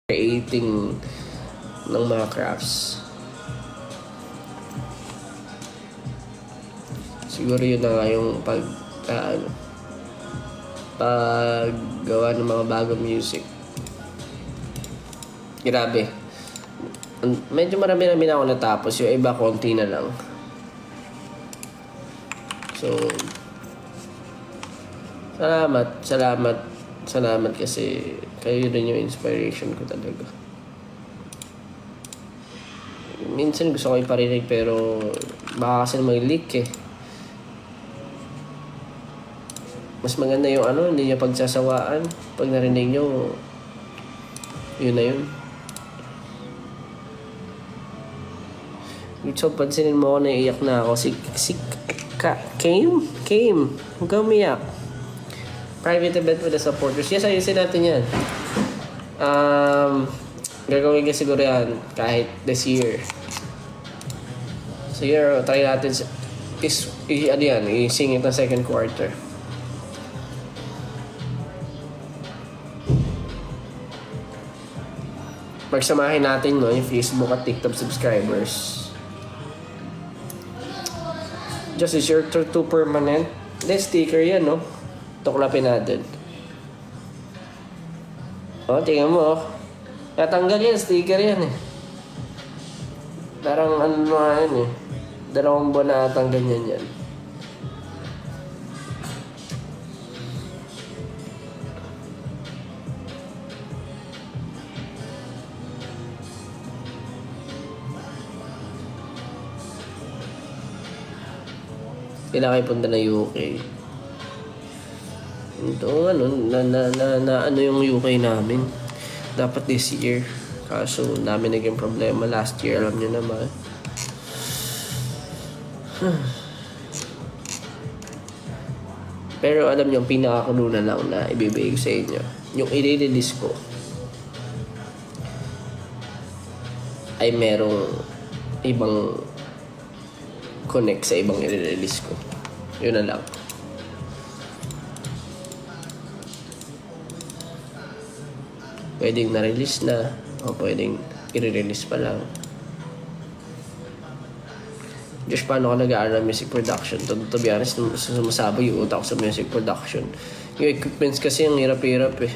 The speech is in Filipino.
creating ng mga crafts. Siguro yun na nga yung paggawa ng mga bagong music. Grabe. Medyo marami na ako natapos. Yung iba, konti na lang. So, salamat kasi kayo rin yung inspiration ko talaga. Minsan gusto ko iparinig pero baka kasi may leak eh. Mas maganda yung hindi nyo pagsasawaan. Pag narinig nyo, yun na yun. So, pansinin mo ako, naiiyak na ako. Came. Huwag kang umiyak. Private event with the supporters. Yes, ayusin natin yan. Gagawin ka siguro yan kahit this year. Siguro, try natin i-sing it ng second quarter. Pagsamahin natin yung Facebook at TikTok subscribers. Just is your to permanent. Then sticker yan, no? Tuklapin natin. Tingnan mo, natanggal yan, sticker yan eh. Parang yan eh. 2 buwan na natanggal yan. Kailangan kayo punta na UK. Ito, yung UK namin. Dapat this year. Kaso, namin naging problema last year. Alam nyo naman. Pero alam nyo, ang pinakakuluna lang na ibibigay ko sa inyo. Yung i-release ko ay merong ibang connect sa ibang i-release ko. Yun na lang. Pwedeng na-release na o pwedeng i-release pa lang. Just paano ka nag-aaral ng music production? To be honest, sumasabay yung utak ko sa music production. Yung equipments kasi ang hirap-hirap eh.